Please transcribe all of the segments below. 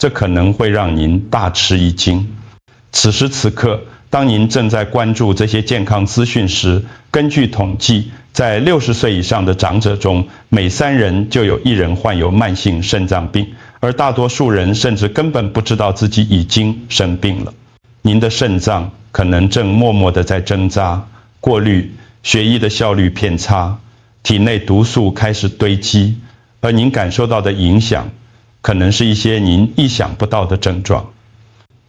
这可能会让您大吃一惊。此时此刻，当您正在关注这些健康资讯时，根据统计，在60岁以上的长者中，每3人就有1人患有慢性肾脏病，而大多数人甚至根本不知道自己已经生病了。您的肾脏可能正默默地在挣扎、过滤，血液的效率偏差，体内毒素开始堆积，而您感受到的影响，可能是一些您意想不到的症状。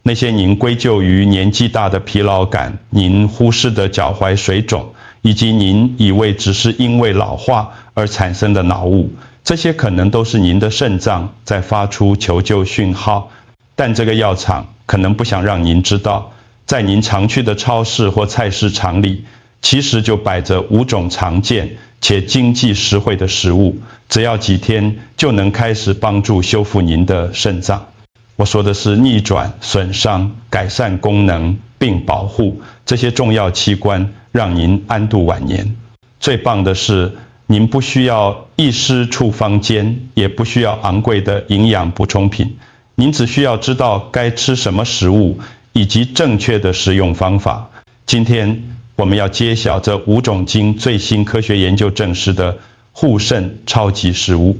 那些您归咎于年纪大的疲劳感，您忽视的脚踝水肿，以及您以为只是因为老化而产生的脑雾，这些可能都是您的肾脏在发出求救讯号。但这个药厂可能不想让您知道，在您常去的超市或菜市场里，其实就摆着5种常见且经济实惠的食物，只要几天就能开始帮助修复您的肾脏。我说的是逆转、损伤、改善功能并保护这些重要器官，让您安度晚年。最棒的是，您不需要医师处方间，也不需要昂贵的营养补充品，您只需要知道该吃什么食物以及正确的食用方法。今天我们要揭晓这5种经最新科学研究证实的护肾超级食物，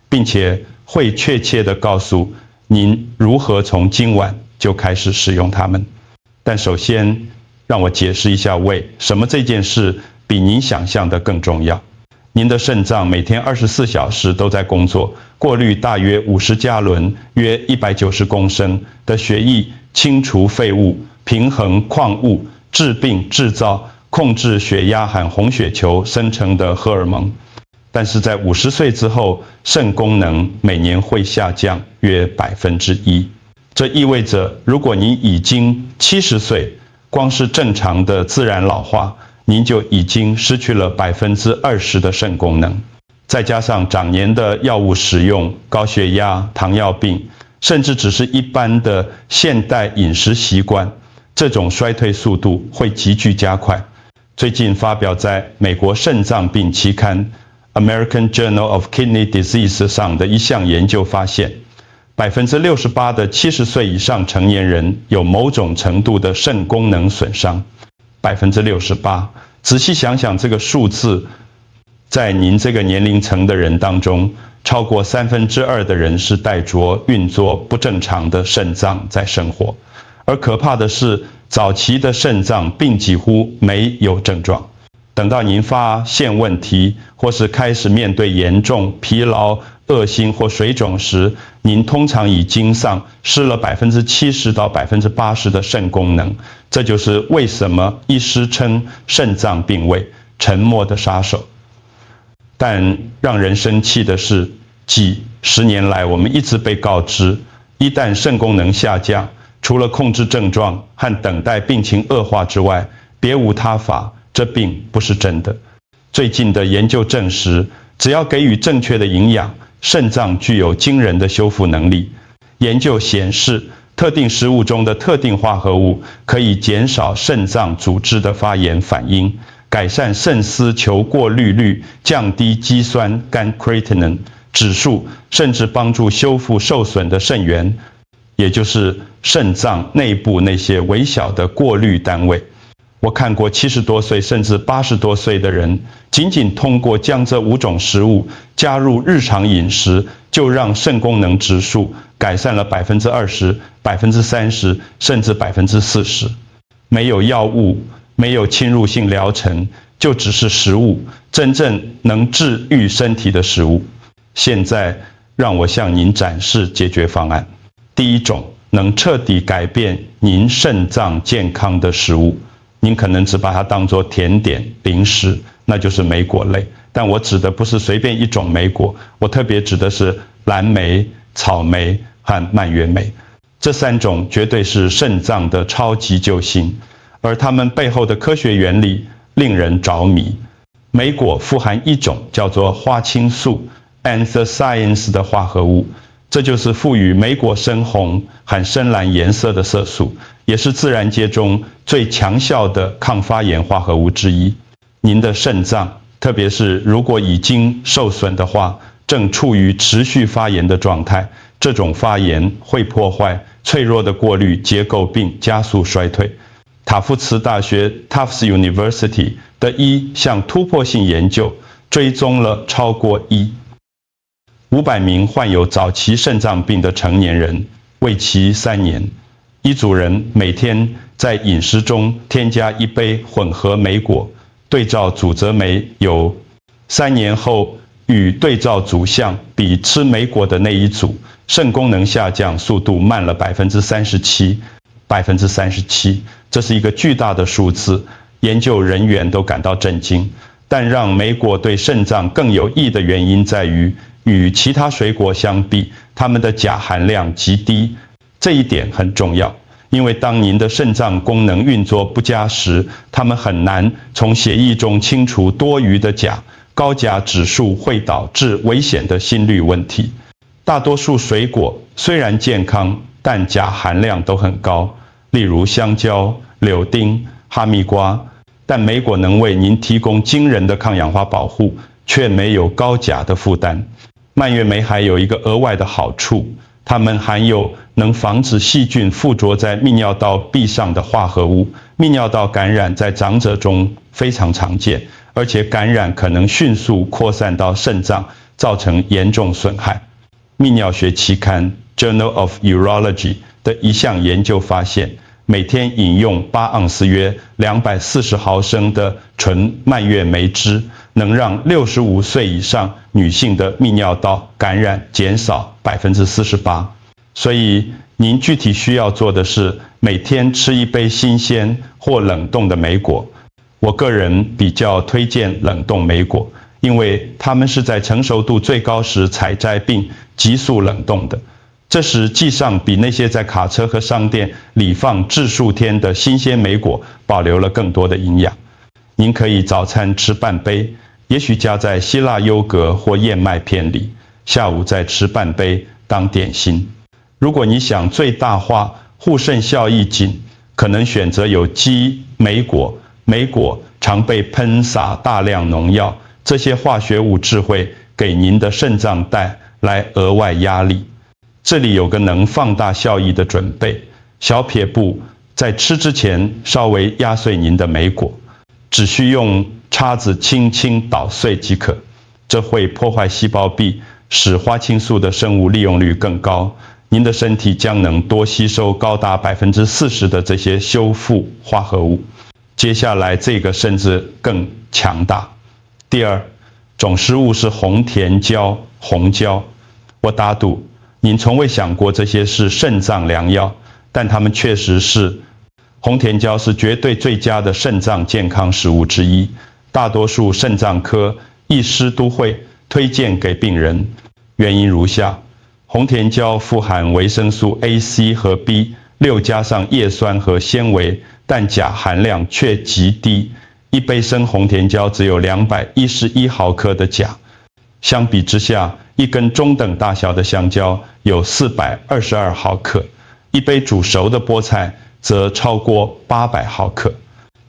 并且会确切地告诉您如何从今晚就开始使用它们。但首先，让我解释一下为什么这件事比您想象的更重要。您的肾脏每天24小时都在工作，过滤大约50加仑约190公升的血液，清除废物，平衡矿物，治病制造，控制血压和红血球生成的荷尔蒙。但是在50岁之后，肾功能每年会下降约1%。这意味着，如果您已经70岁，光是正常的自然老化，您就已经失去了20%的肾功能。再加上长年的药物使用、高血压、糖尿病，甚至只是一般的现代饮食习惯，这种衰退速度会急剧加快。最近发表在美国肾脏病期刊American Journal of Kidney Disease 上的一项研究发现，68%的70岁以上成年人有某种程度的肾功能损伤。68%，仔细想想这个数字，在您这个年龄层的人当中，超过2/3的人是带着运作不正常的肾脏在生活。而可怕的是，早期的肾脏并几乎没有症状。等到您发现问题，或是开始面对严重疲劳、恶心或水肿时，您通常已经失了70%到80%的肾功能。这就是为什么医师称肾脏病为沉默的杀手。但让人生气的是，几10年来我们一直被告知，一旦肾功能下降，除了控制症状和等待病情恶化之外，别无他法。这并不是真的。最近的研究证实，只要给予正确的营养，肾脏具有惊人的修复能力。研究显示，特定食物中的特定化合物可以减少肾脏组织的发炎反应，改善肾丝球过滤率，降低肌酸酐 creatinine 指数，甚至帮助修复受损的肾源，也就是肾脏内部那些微小的过滤单位。我看过70多岁甚至80多岁的人，仅仅通过将这5种食物加入日常饮食，就让肾功能指数改善了20%、30%，甚至40%。没有药物，没有侵入性疗程，就只是食物，真正能治愈身体的食物。现在让我向您展示解决方案。第一种，能彻底改变您肾脏健康的食物。您可能只把它当作甜点、零食，那就是莓果类。但我指的不是随便一种莓果，我特别指的是蓝莓、草莓和蔓越莓。这3种绝对是肾脏的超级救星，而它们背后的科学原理令人着迷。莓果富含一种叫做花青素 anthocyanins 的化合物，这就是赋予莓果深红和深蓝颜色的色素，也是自然界中最强效的抗发炎化合物之一。您的肾脏，特别是如果已经受损的话，正处于持续发炎的状态，这种发炎会破坏脆弱的过滤结构并加速衰退。塔夫茨大学 Tufts University 的一项突破性研究追踪了超过500名患有早期肾脏病的成年人，为期3年。一组人每天在饮食中添加1杯混合莓果，对照组则酶有3年后与对照组相比，吃莓果的那一组肾功能下降速度慢了37%，这是一个巨大的数字，研究人员都感到震惊。但让莓果对肾脏更有益的原因在于，与其他水果相比，它们的钾含量极低。这一点很重要，因为当您的肾脏功能运作不佳时，它们很难从血液中清除多余的钾，高钾指数会导致危险的心律问题。大多数水果虽然健康，但钾含量都很高，例如香蕉、柳丁、哈密瓜。但莓果能为您提供惊人的抗氧化保护，却没有高钾的负担。蔓越莓还有一个额外的好处，它们含有能防止细菌附着在泌尿道壁上的化合物。泌尿道感染在长者中非常常见，而且感染可能迅速扩散到肾脏，造成严重损害。泌尿学期刊 Journal of Urology 的一项研究发现，每天饮用8盎司约240毫升的纯蔓越莓汁，能让65岁以上女性的泌尿道感染减少48%。所以您具体需要做的是每天吃1杯新鲜或冷冻的莓果。我个人比较推荐冷冻莓果，因为它们是在成熟度最高时采摘并急速冷冻的。这时既上比那些在卡车和商店里放置数天的新鲜莓果保留了更多的营养。您可以早餐吃半杯，也许加在希腊优格或燕麦片里，下午再吃半杯当点心。如果你想最大化护肾效益仅可能选择有机莓果。莓果常被喷洒大量农药，这些化学物质会给您的肾脏带来额外压力。这里有个能放大效益的准备，小撇步在吃之前稍微压碎您的莓果，只需用叉子轻轻捣碎即可。这会破坏细胞壁，使花青素的生物利用率更高，您的身体将能多吸收高达40%的这些修复化合物。接下来这个甚至更强大。第二种食物是红甜椒、红椒。我打赌您从未想过这些是肾脏良药，但它们确实是。红甜椒是绝对最佳的肾脏健康食物之一，大多数肾脏科医师都会推荐给病人。原因如下：红甜椒富含维生素 A、C 和 B6加上叶酸和纤维，但钾含量却极低。1杯生红甜椒只有211毫克的钾，相比之下，1根中等大小的香蕉有422毫克，1杯煮熟的菠菜则超过800毫克。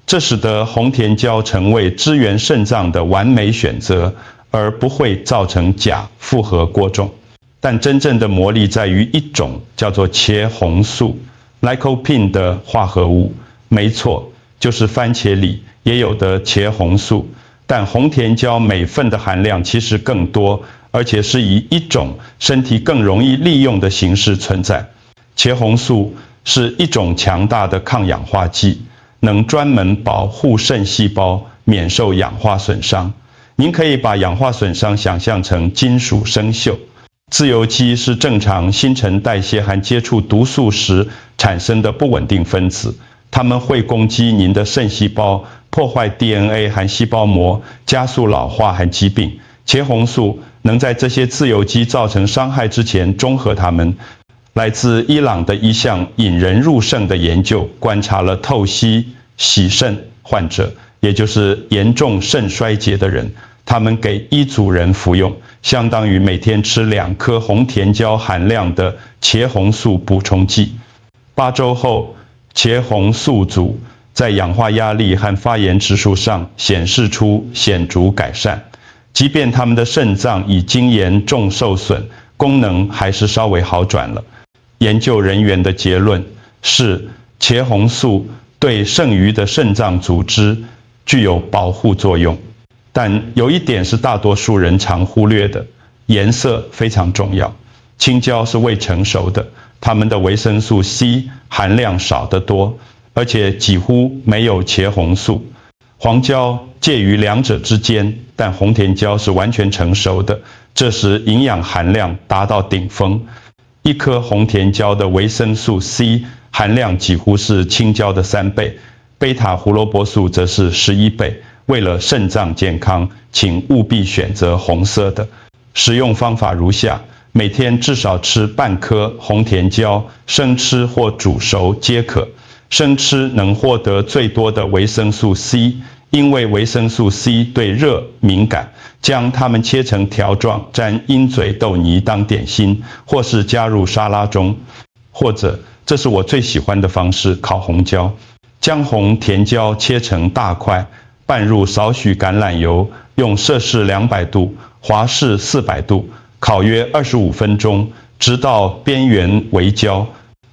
这使得红甜椒成为支援肾脏的完美选择，而不会造成钾负荷过重。但真正的魔力在于一种叫做茄红素 lycopene 的化合物。没错，就是番茄里也有的茄红素，但红甜椒每份的含量其实更多，而且是以一种身体更容易利用的形式存在。茄红素是一种强大的抗氧化剂，能专门保护肾细胞免受氧化损伤。您可以把氧化损伤想象成金属生锈。自由基是正常新陈代谢和接触毒素时产生的不稳定分子，它们会攻击您的肾细胞，破坏 DNA 和细胞膜，加速老化和疾病。茄红素能在这些自由基造成伤害之前中和它们。来自伊朗的一项引人入胜的研究，观察了透析洗肾患者，也就是严重肾衰竭的人。他们给一组人服用，相当于每天吃2颗红甜椒含量的茄红素补充剂。8周后，茄红素组在氧化压力和发炎指数上显示出显著改善。即便他们的肾脏已经严重受损，功能还是稍微好转了。研究人员的结论是，茄红素对剩余的肾脏组织具有保护作用。但有一点是大多数人常忽略的，颜色非常重要。青椒是未成熟的，它们的维生素 C 含量少得多，而且几乎没有茄红素。黄椒介于两者之间，但红甜椒是完全成熟的，这时营养含量达到顶峰。一颗红甜椒的维生素 C 含量几乎是青椒的3倍，贝塔胡萝卜素则是11倍。为了肾脏健康，请务必选择红色的。食用方法如下：每天至少吃半颗红甜椒，生吃或煮熟皆可。生吃能获得最多的维生素 C， 因为维生素 C 对热敏感。将它们切成条状，沾鹰嘴豆泥当点心，或是加入沙拉中。或者，这是我最喜欢的方式，烤红椒。将红甜椒切成大块，拌入少许橄榄油，用摄氏200度、华氏400度烤约25分钟，直到边缘微焦。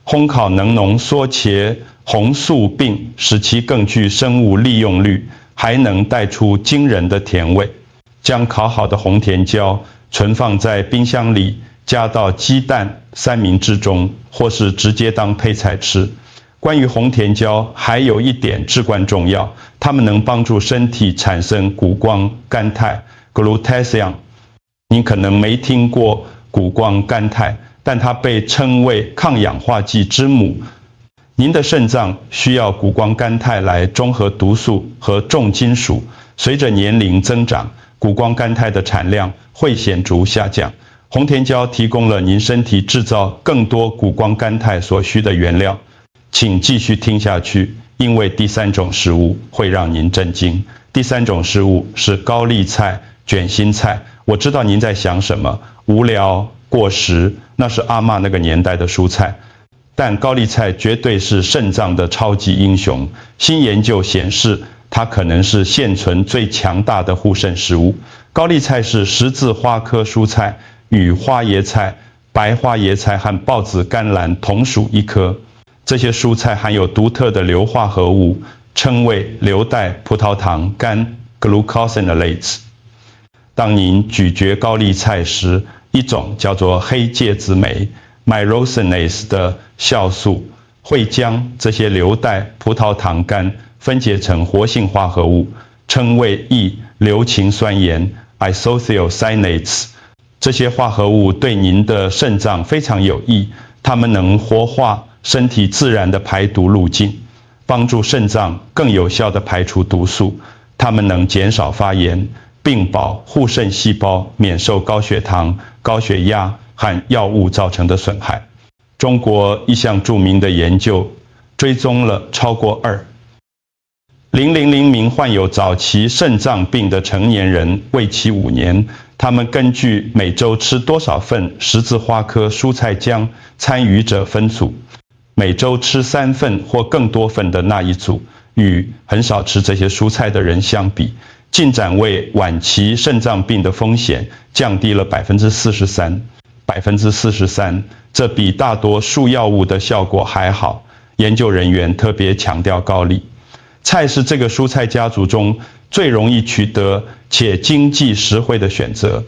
烘烤能浓缩茄红素并使其更具生物利用率，还能带出惊人的甜味。将烤好的红甜椒存放在冰箱里，加到鸡蛋、三明治中，或是直接当配菜吃。关于红甜椒，还有一点至关重要，它们能帮助身体产生谷胱甘肽 （glutathione）。您可能没听过谷胱甘肽，但它被称为抗氧化剂之母。您的肾脏需要谷胱甘肽来中和毒素和重金属。随着年龄增长，谷胱甘肽的产量会显著下降。红甜椒提供了您身体制造更多谷胱甘肽所需的原料。请继续听下去，因为第3种食物会让您震惊。第3种食物是高丽菜卷心菜。我知道您在想什么，无聊、过时，那是阿嬷那个年代的蔬菜。但高丽菜绝对是肾脏的超级英雄。新研究显示，它可能是现存最强大的护肾食物。高丽菜是十字花科蔬菜，与花椰菜、白花椰菜和豹子甘蓝同属一科。这些蔬菜含有独特的硫化合物，称为硫代葡萄糖苷 glucosinolates。当您咀嚼高丽菜时，一种叫做黑芥子酶 myrosinase 的酵素会将这些硫代葡萄糖苷分解成活性化合物，称为异硫氰酸盐 isothiocyanates。这些化合物对您的肾脏非常有益，它们能活化身体自然的排毒路径，帮助肾脏更有效地排除毒素。它们能减少发炎，并保护肾细胞免受高血糖、高血压和药物造成的损害。中国一项著名的研究追踪了超过2,000名患有早期肾脏病的成年人，为期5年。他们根据每周吃多少份十字花科蔬菜浆，参与者分组。每周吃3份或更多份的那一组，与很少吃这些蔬菜的人相比，进展为晚期肾脏病的风险降低了43%。43%，这比大多数药物的效果还好。研究人员特别强调高丽菜是这个蔬菜家族中最容易取得且经济实惠的选择。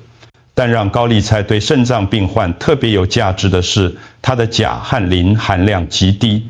但让高丽菜对肾脏病患特别有价值的是，它的钾和磷含量极低。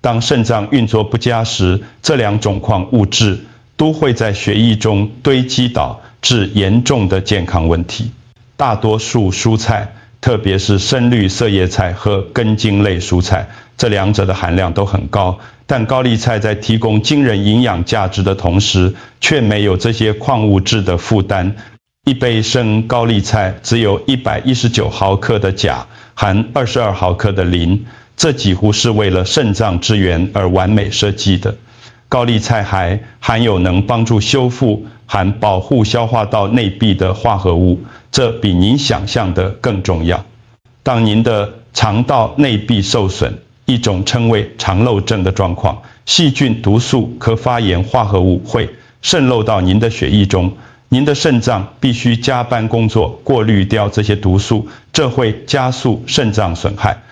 当肾脏运作不佳时，这2种矿物质都会在血液中堆积导致严重的健康问题。大多数蔬菜，特别是深绿色叶菜和根茎类蔬菜，这2者的含量都很高。但高丽菜在提供惊人营养价值的同时，却没有这些矿物质的负担。一杯生高丽菜只有119毫克的钾，含22毫克的磷，这几乎是为了肾脏支援而完美设计的。高丽菜还含有能帮助修复和保护消化道内壁的化合物，这比您想象的更重要。当您的肠道内壁受损，一种称为肠漏症的状况，细菌、毒素和发炎化合物会渗漏到您的血液中，您的肾脏必须加班工作，过滤掉这些毒素，这会加速肾脏损害。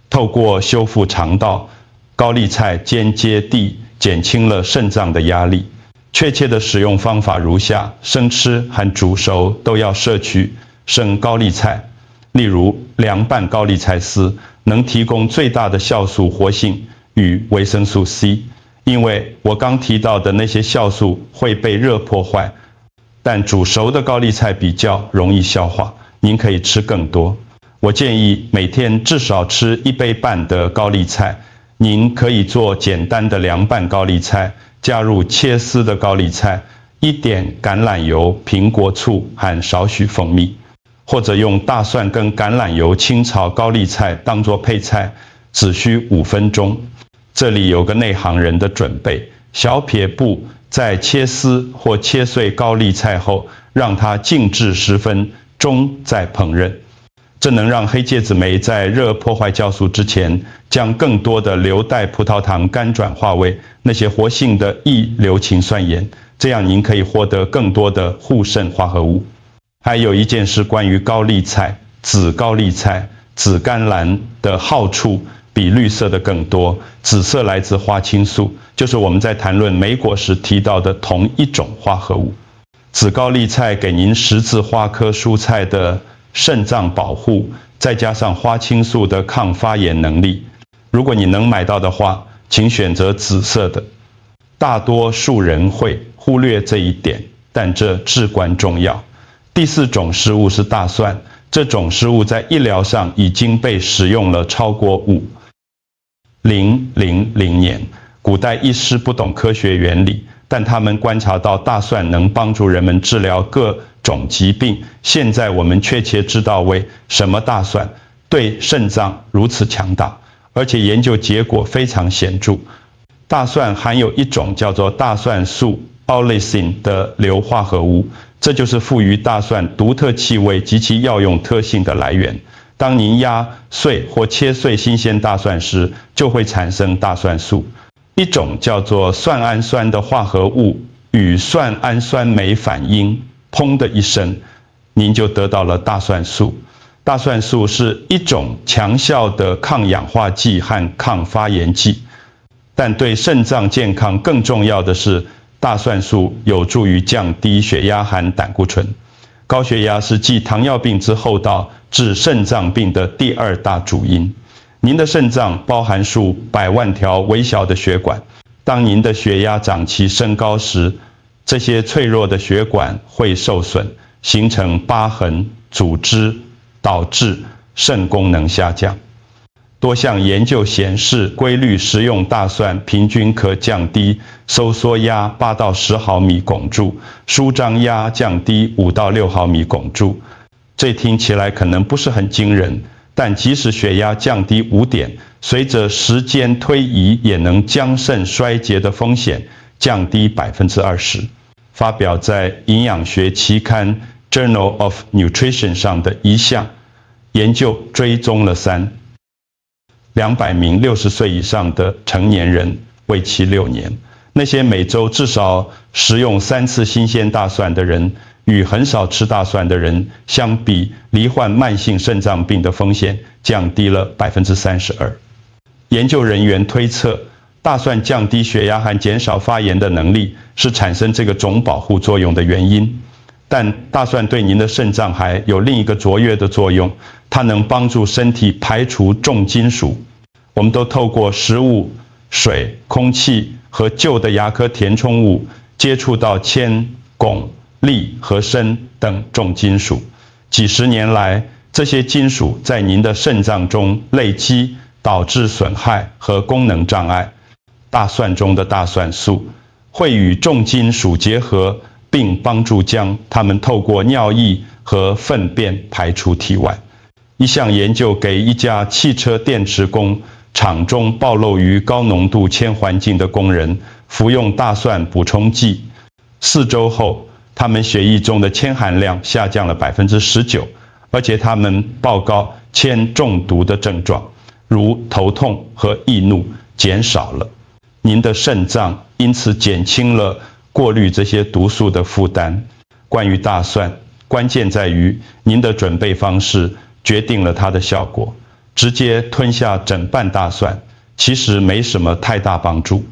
透过修复肠道，高丽菜间接地减轻了肾脏的压力。确切的使用方法如下：生吃和煮熟都要摄取生高丽菜，例如凉拌高丽菜丝，能提供最大的酵素活性与维生素 C。因为我刚提到的那些酵素会被热破坏，但煮熟的高丽菜比较容易消化，您可以吃更多。我建议每天至少吃1杯半的高丽菜。您可以做简单的凉拌高丽菜，加入切丝的高丽菜，1点橄榄油、苹果醋和少许蜂蜜，或者用大蒜跟橄榄油清炒高丽菜当作配菜，只需5分钟。这里有个内行人的准备：小撇步在切丝或切碎高丽菜后，让它静置10分钟再烹饪。这能让黑芥子酶在热破坏酵素之前，将更多的硫代葡萄糖苷转化为那些活性的异硫氰酸盐，这样您可以获得更多的护肾化合物。还有一件事关于高丽菜、紫高丽菜、紫甘蓝的好处比绿色的更多。紫色来自花青素，就是我们在谈论莓果时提到的同一种化合物。紫高丽菜给您十字花科蔬菜的肾脏保护，再加上花青素的抗发炎能力。如果你能买到的话，请选择紫色的。大多数人会忽略这一点，但这至关重要。第4种食物是大蒜，这种食物在医疗上已经被使用了超过5000年。古代医师不懂科学原理，但他们观察到大蒜能帮助人们治疗各种疾病。现在我们确切知道为什么大蒜对肾脏如此强大，而且研究结果非常显著。大蒜含有一种叫做大蒜素 allicin 的硫化合物，这就是赋予大蒜独特气味及其药用特性的来源。当您压碎或切碎新鲜大蒜时，就会产生大蒜素。一种叫做蒜氨酸的化合物与蒜氨酸酶反应，砰的一声，您就得到了大蒜素。大蒜素是一种强效的抗氧化剂和抗发炎剂，但对肾脏健康更重要的是，大蒜素有助于降低血压和胆固醇。高血压是继糖尿病之后到致肾脏病的第2大主因。您的肾脏包含数百万条微小的血管，当您的血压长期升高时，这些脆弱的血管会受损，形成疤痕、组织，导致肾功能下降。多项研究显示，规律食用大蒜平均可降低收缩压8到10毫米汞柱，舒张压降低5到6毫米汞柱。这听起来可能不是很惊人，但即使血压降低5点，随着时间推移，也能将肾衰竭的风险降低20%。发表在营养学期刊 Journal of Nutrition 上的一项研究追踪了200名60岁以上的成年人，为期6年。那些每周至少食用3次新鲜大蒜的人，与很少吃大蒜的人相比，罹患慢性肾脏病的风险降低了32%。研究人员推测，大蒜降低血压和减少发炎的能力是产生这个总保护作用的原因。但大蒜对您的肾脏还有另一个卓越的作用，它能帮助身体排除重金属。我们都透过食物、水、空气和旧的牙科填充物接触到铅、汞、锂和砷等重金属。几十年来，这些金属在您的肾脏中累积，导致损害和功能障碍。大蒜中的大蒜素会与重金属结合，并帮助将它们透过尿液和粪便排出体外。一项研究给一家汽车电池工厂中暴露于高浓度铅环境的工人服用大蒜补充剂，4周后，他们血液中的铅含量下降了19%，而且他们报告铅中毒的症状，如头痛和易怒减少了。您的肾脏因此减轻了过滤这些毒素的负担。关于大蒜，关键在于您的准备方式决定了它的效果。直接吞下整瓣大蒜，其实没什么太大帮助。